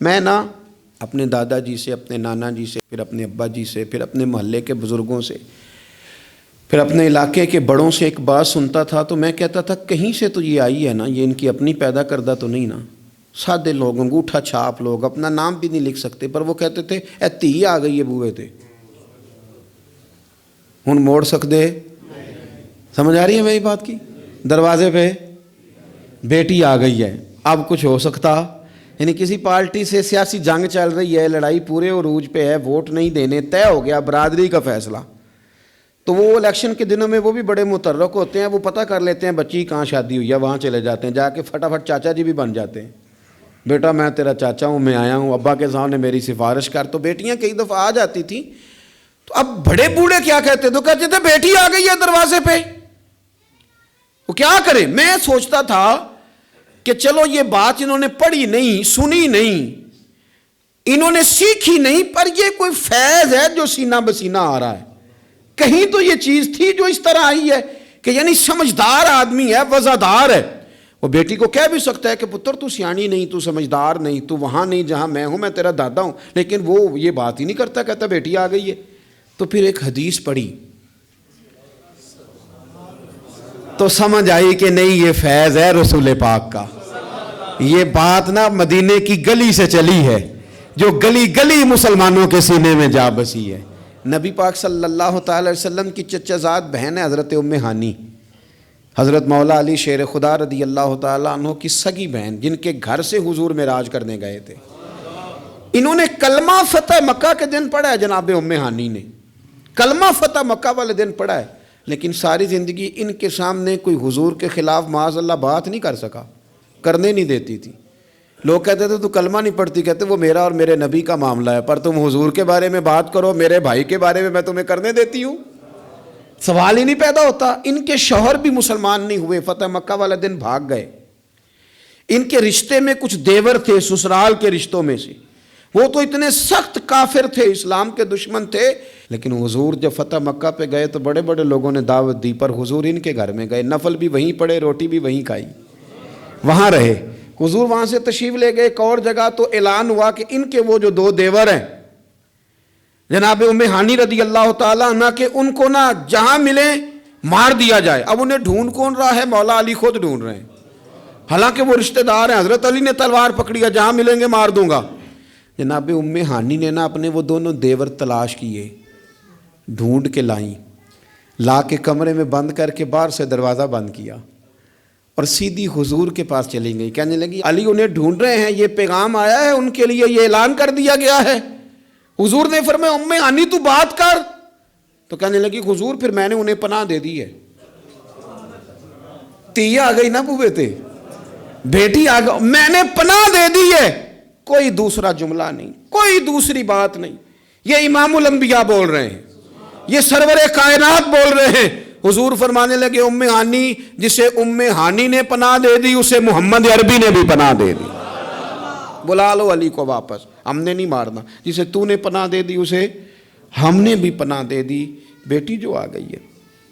میں نا اپنے دادا جی سے، اپنے نانا جی سے، پھر اپنے ابا جی سے، پھر اپنے محلے کے بزرگوں سے، پھر اپنے علاقے کے بڑوں سے ایک بات سنتا تھا تو میں کہتا تھا کہیں سے تو یہ آئی ہے نا، یہ ان کی اپنی پیدا کردہ تو نہیں نا۔ سادے لوگ، انگوٹھا چھاپ لوگ، اپنا نام بھی نہیں لکھ سکتے، پر وہ کہتے تھے اے تھی آ گئی ہے بوئے تے ہن موڑ سکتے۔ سمجھ آ رہی ہے میری بات کی؟ دروازے پہ بیٹی آ گئی ہے، اب کچھ ہو سکتا؟ یعنی کسی پارٹی سے سیاسی جنگ چل رہی ہے، لڑائی پورے عروج پہ ہے، ووٹ نہیں دینے، طے ہو گیا برادری کا فیصلہ، تو وہ الیکشن کے دنوں میں وہ بھی بڑے متحرک ہوتے ہیں، وہ پتہ کر لیتے ہیں بچی کہاں شادی ہوئی ہے، وہاں چلے جاتے ہیں، جا کے فٹافٹ چاچا جی بھی بن جاتے ہیں، بیٹا میں تیرا چاچا ہوں، میں آیا ہوں، ابا کے سامنے میری سفارش کر۔ تو بیٹیاں کئی دفعہ آ جاتی تھیں، تو اب بڑے بوڑھے کیا کہتے تو کہتے تھے بیٹی آ گئی ہے دروازے پہ، وہ کیا کرے؟ میں سوچتا تھا کہ چلو یہ بات انہوں نے پڑھی نہیں، سنی نہیں، انہوں نے سیکھی نہیں، پر یہ کوئی فیض ہے جو سینہ بسینہ آ رہا ہے۔ کہیں تو یہ چیز تھی جو اس طرح آئی ہے کہ یعنی سمجھدار آدمی ہے، وزادار ہے، وہ بیٹی کو کہہ بھی سکتا ہے کہ پتر تو سیانی نہیں، تو سمجھدار نہیں، تو وہاں نہیں جہاں میں ہوں، میں تیرا دادا ہوں، لیکن وہ یہ بات ہی نہیں کرتا، کہتا بیٹی آ گئی ہے۔ تو پھر ایک حدیث پڑھی تو سمجھ آئی کہ نہیں، یہ فیض ہے رسول پاک کا، یہ بات نا مدینے کی گلی سے چلی ہے، جو گلی گلی مسلمانوں کے سینے میں جا بسی ہے۔ نبی پاک صلی اللہ تعالی وسلم کی چچا زاد بہن ہے حضرت ام ہانی، حضرت مولا علی شیر خدا رضی اللہ تعالیٰ عنہ کی سگی بہن، جن کے گھر سے حضور معراج کرنے گئے تھے۔ انہوں نے کلمہ فتح مکہ کے دن پڑھا ہے، جناب ام ہانی نے کلمہ فتح مکہ والے دن پڑھا ہے، لیکن ساری زندگی ان کے سامنے کوئی حضور کے خلاف معاذ اللہ بات نہیں کر سکا، کرنے نہیں دیتی تھی۔ لوگ کہتے تھے تو کلمہ نہیں پڑھتی، کہتے وہ میرا اور میرے نبی کا معاملہ ہے، پر تم حضور کے بارے میں بات کرو، میرے بھائی کے بارے میں تمہیں کرنے دیتی ہوں؟ سوال ہی نہیں پیدا ہوتا۔ ان کے شوہر بھی مسلمان نہیں ہوئے، فتح مکہ والے دن بھاگ گئے۔ ان کے رشتے میں کچھ دیور تھے سسرال کے رشتوں میں سے، وہ تو اتنے سخت کافر تھے، اسلام کے دشمن تھے، لیکن حضور جب فتح مکہ پہ گئے تو بڑے بڑے لوگوں نے دعوت دی، پر حضور ان کے گھر میں گئے، نفل بھی وہیں پڑھے، روٹی بھی وہیں کھائی، وہاں رہے۔ حضور وہاں سے تشریف لے گئے ایک اور جگہ، تو اعلان ہوا کہ ان کے وہ جو دو دیور ہیں جناب ام ہانی رضی اللہ تعالیٰ عنہ، کہ ان کو نا جہاں ملیں مار دیا جائے۔ اب انہیں ڈھونڈ کون رہا ہے؟ مولا علی خود ڈھونڈ رہے ہیں، حالانکہ وہ رشتہ دار ہیں، حضرت علی نے تلوار پکڑی ہے، جہاں ملیں گے مار دوں گا۔ جناب ام ہانی نے نا اپنے وہ دونوں دیور تلاش کیے، ڈھونڈ کے لائیں، لا کے کمرے میں بند کر کے باہر سے دروازہ بند کیا، اور سیدھی حضور کے پاس چلی گئی، کہنے لگی علی انہیں ڈھونڈ رہے ہیں، یہ پیغام آیا ہے ان کے لیے، یہ اعلان کر دیا گیا ہے۔ حضور نے فرمایا ام ہانی تو بات کر، تو کہنے لگی حضور پھر میں نے انہیں پناہ دے دی ہے، تی آ گئی نا بوئے تے، بیٹی آ گئی، میں نے پناہ دے دی ہے، کوئی دوسرا جملہ نہیں، کوئی دوسری بات نہیں۔ یہ امام الانبیاء بول رہے ہیں، یہ سرور کائنات بول رہے ہیں۔ حضور فرمانے لگے ام ہانی، جسے ام ہانی نے پناہ دے دی اسے محمد عربی نے بھی پناہ دے دی، بلا لو علی کو واپس، ہم نے نہیں مارنا، جسے تو نے پناہ دے دی اسے ہم نے بھی پناہ دے دی۔ بیٹی جو آ گئی ہے،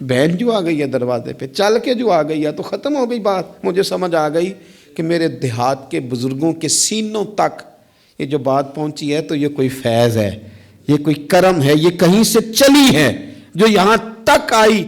بہن جو آ گئی ہے دروازے پہ، چل کے جو آ گئی ہے، تو ختم ہو گئی بات۔ مجھے سمجھ آ گئی کہ میرے دیہات کے بزرگوں کے سینوں تک یہ جو بات پہنچی ہے تو یہ کوئی فیض ہے، یہ کوئی کرم ہے، یہ کہیں سے چلی ہے جو یہاں تک آئی۔